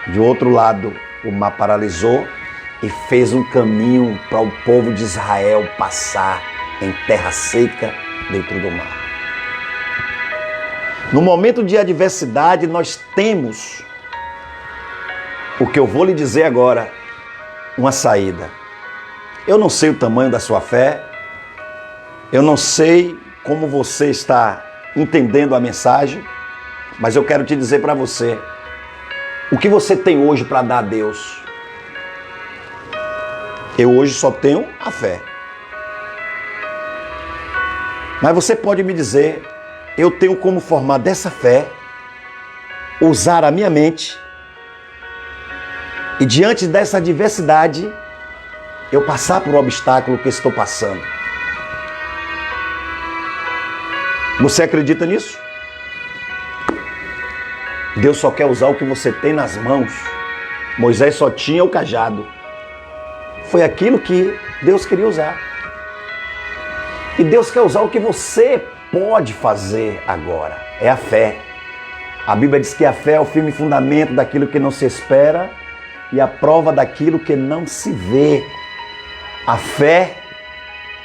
De outro lado, o mar paralisou e fez um caminho para o povo de Israel passar em terra seca dentro do mar. No momento de adversidade, nós temos, o que eu vou lhe dizer agora, uma saída. Eu não sei o tamanho da sua fé, eu não sei como você está entendendo a mensagem, mas eu quero te dizer para você, o que você tem hoje para dar a Deus? Eu hoje só tenho a fé. Mas você pode me dizer, eu tenho como formar dessa fé usar a minha mente e diante dessa adversidade eu passar por um obstáculo que estou passando. Você acredita nisso? Deus só quer usar o que você tem nas mãos. Moisés só tinha o cajado. Foi aquilo que Deus queria usar. E Deus quer usar o que você pode fazer agora. É a fé. A Bíblia diz que a fé é o firme fundamento daquilo que não se espera e a prova daquilo que não se vê. A fé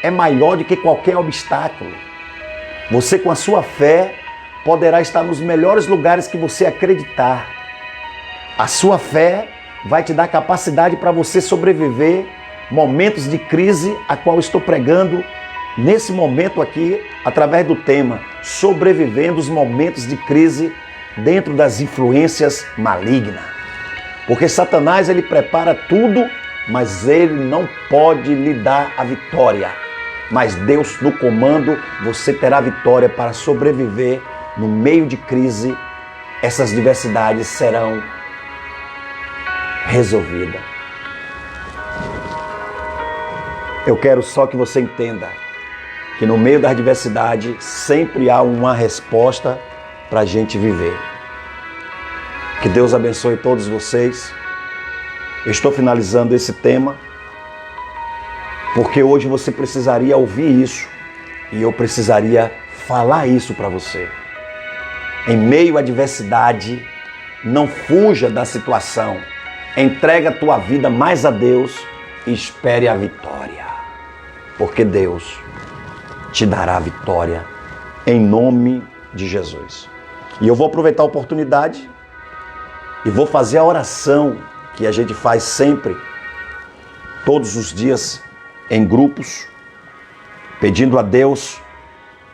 é maior do que qualquer obstáculo. Você, com a sua fé, poderá estar nos melhores lugares que você acreditar. A sua fé vai te dar capacidade para você sobreviver momentos de crise, a qual estou pregando nesse momento aqui, através do tema sobrevivendo os momentos de crise dentro das influências malignas. Porque Satanás, ele prepara tudo, mas ele não pode lhe dar a vitória. Mas Deus no comando, você terá vitória para sobreviver no meio de crise. Essas diversidades serão resolvidas. Eu quero só que você entenda que no meio da adversidade sempre há uma resposta para a gente viver. Que Deus abençoe todos vocês. Eu estou finalizando esse tema porque hoje você precisaria ouvir isso e eu precisaria falar isso para você. Em meio à adversidade, não fuja da situação. Entrega a tua vida mais a Deus e espere a vitória. Porque Deus te dará a vitória em nome de Jesus. E eu vou aproveitar a oportunidade e vou fazer a oração que a gente faz sempre, todos os dias, em grupos, pedindo a Deus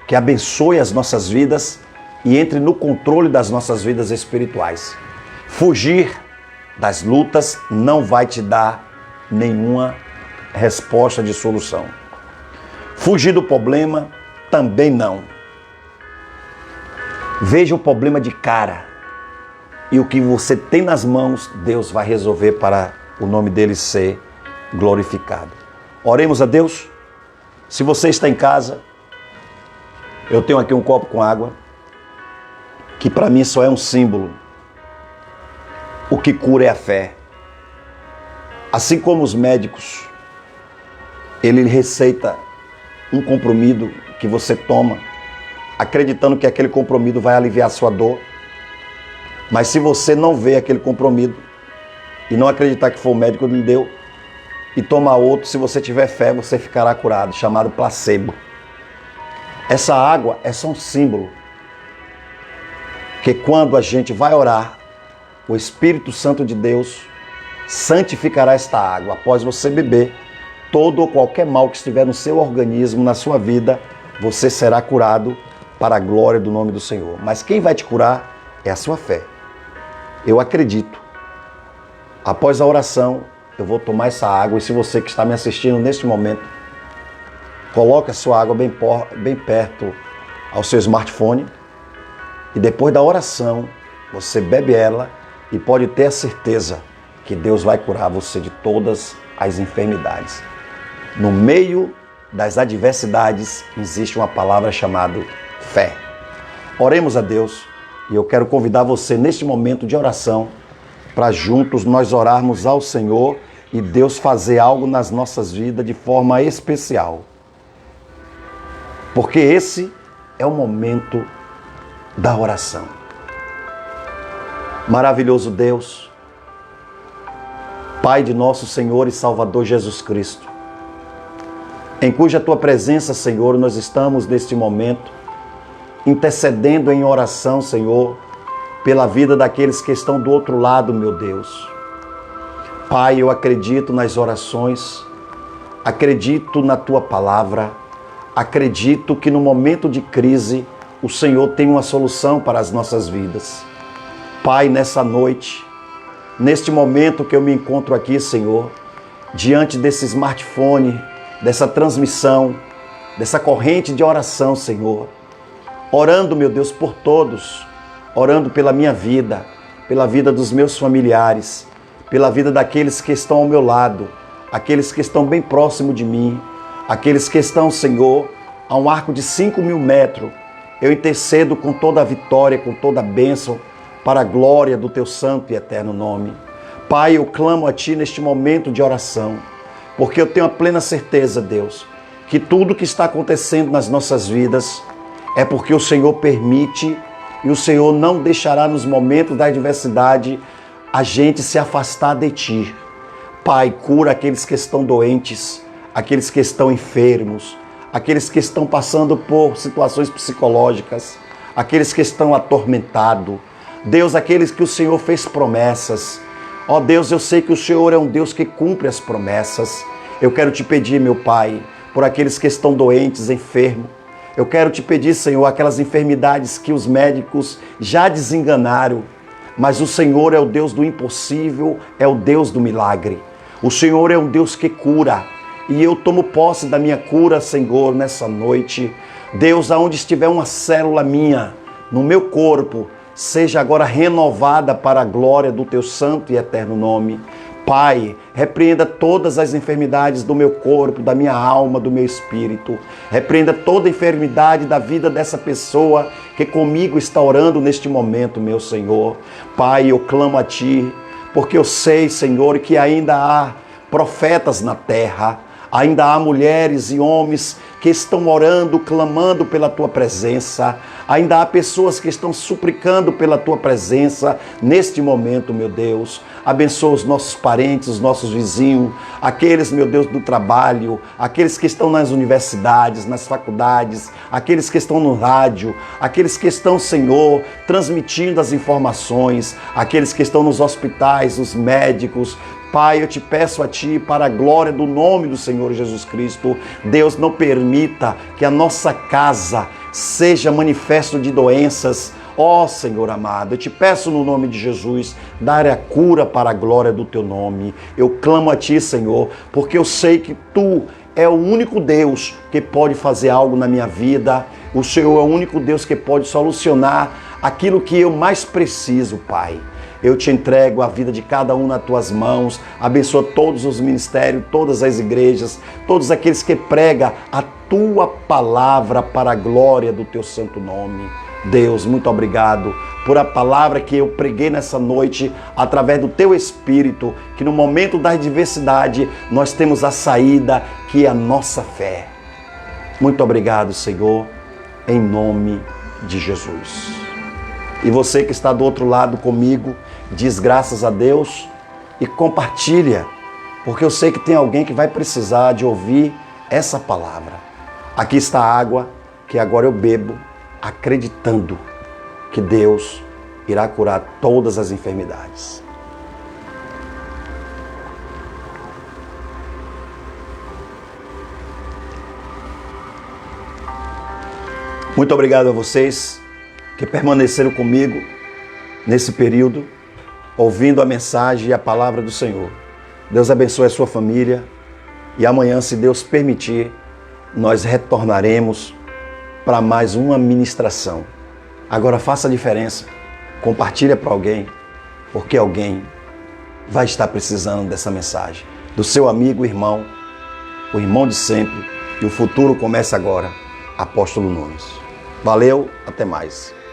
que abençoe as nossas vidas e entre no controle das nossas vidas espirituais. Fugir das lutas não vai te dar nenhuma resposta de solução. Fugir do problema também não. Veja o problema de cara e o que você tem nas mãos, Deus vai resolver para o nome dele ser glorificado. Oremos a Deus. Se você está em casa, eu tenho aqui um copo com água, que para mim só é um símbolo. O que cura é a fé. Assim como os médicos, ele receita um comprimido que você toma, acreditando que aquele comprimido vai aliviar a sua dor. Mas se você não vê aquele comprimido e não acreditar que foi o médico que lhe deu, e tomar outro, se você tiver fé, você ficará curado, chamado placebo. Essa água é só um símbolo que quando a gente vai orar, o Espírito Santo de Deus santificará esta água. Após você beber, todo ou qualquer mal que estiver no seu organismo, na sua vida, você será curado para a glória do nome do Senhor. Mas quem vai te curar é a sua fé. Eu acredito. Após a oração, eu vou tomar essa água e se você que está me assistindo neste momento, coloque a sua água bem perto ao seu smartphone e depois da oração, você bebe ela e pode ter a certeza que Deus vai curar você de todas as enfermidades. No meio das adversidades existe uma palavra chamada fé. Oremos a Deus e eu quero convidar você neste momento de oração para juntos nós orarmos ao Senhor e Deus fazer algo nas nossas vidas de forma especial. Porque esse é o momento da oração. Maravilhoso Deus, Pai de nosso Senhor e Salvador Jesus Cristo, em cuja Tua presença, Senhor, nós estamos neste momento intercedendo em oração, Senhor, pela vida daqueles que estão do outro lado, meu Deus. Pai, eu acredito nas orações, acredito na Tua palavra, acredito que no momento de crise o Senhor tem uma solução para as nossas vidas. Pai, nessa noite, neste momento que eu me encontro aqui, Senhor, diante desse smartphone, dessa transmissão, dessa corrente de oração, Senhor, orando, meu Deus, por todos, orando pela minha vida, pela vida dos meus familiares, pela vida daqueles que estão ao meu lado, aqueles que estão bem próximo de mim, aqueles que estão, Senhor, a um arco de 5.000 metros. Eu intercedo com toda a vitória, com toda a bênção, para a glória do Teu santo e eterno nome. Pai, eu clamo a Ti neste momento de oração, porque eu tenho a plena certeza, Deus, que tudo que está acontecendo nas nossas vidas é porque o Senhor permite e o Senhor não deixará nos momentos da adversidade a gente se afastar de Ti. Pai, cura aqueles que estão doentes, aqueles que estão enfermos, aqueles que estão passando por situações psicológicas, aqueles que estão atormentados. Deus, aqueles que o Senhor fez promessas. Ó Deus, eu sei que o Senhor é um Deus que cumpre as promessas. Eu quero te pedir, meu Pai, por aqueles que estão doentes, enfermos. Eu quero te pedir, Senhor, aquelas enfermidades que os médicos já desenganaram. Mas o Senhor é o Deus do impossível, é o Deus do milagre. O Senhor é um Deus que cura. E eu tomo posse da minha cura, Senhor, nessa noite. Deus, aonde estiver uma célula minha, no meu corpo, seja agora renovada para a glória do Teu santo e eterno nome. Pai, repreenda todas as enfermidades do meu corpo, da minha alma, do meu espírito. Repreenda toda enfermidade da vida dessa pessoa que comigo está orando neste momento, meu Senhor. Pai, eu clamo a Ti, porque eu sei, Senhor, que ainda há profetas na terra, ainda há mulheres e homens que estão orando, clamando pela Tua presença. Ainda há pessoas que estão suplicando pela Tua presença neste momento, meu Deus. Abençoa os nossos parentes, os nossos vizinhos, aqueles, meu Deus, do trabalho, aqueles que estão nas universidades, nas faculdades, aqueles que estão no rádio, aqueles que estão, Senhor, transmitindo as informações, aqueles que estão nos hospitais, os médicos. Pai, eu te peço a Ti, para a glória do nome do Senhor Jesus Cristo, Deus, não permita que a nossa casa seja manifesto de doenças. Ó Senhor amado, eu te peço no nome de Jesus, dar a cura para a glória do Teu nome. Eu clamo a Ti, Senhor, porque eu sei que Tu é o único Deus que pode fazer algo na minha vida. O Senhor é o único Deus que pode solucionar aquilo que eu mais preciso, Pai. Eu te entrego a vida de cada um nas Tuas mãos. Abençoa todos os ministérios, todas as igrejas, todos aqueles que pregam a Tua palavra para a glória do Teu santo nome. Deus, muito obrigado por a palavra que eu preguei nessa noite através do Teu Espírito, que no momento da adversidade nós temos a saída, que é a nossa fé. Muito obrigado, Senhor, em nome de Jesus. E você que está do outro lado comigo, diz graças a Deus e compartilha, porque eu sei que tem alguém que vai precisar de ouvir essa palavra. Aqui está a água que agora eu bebo, acreditando que Deus irá curar todas as enfermidades. Muito obrigado a vocês que permaneceram comigo nesse período, ouvindo a mensagem e a palavra do Senhor. Deus abençoe a sua família e amanhã, se Deus permitir, nós retornaremos para mais uma ministração. Agora faça a diferença, compartilha para alguém, porque alguém vai estar precisando dessa mensagem. Do seu amigo, irmão, o irmão de sempre, e o futuro começa agora, Apóstolo Nunes. Valeu, até mais.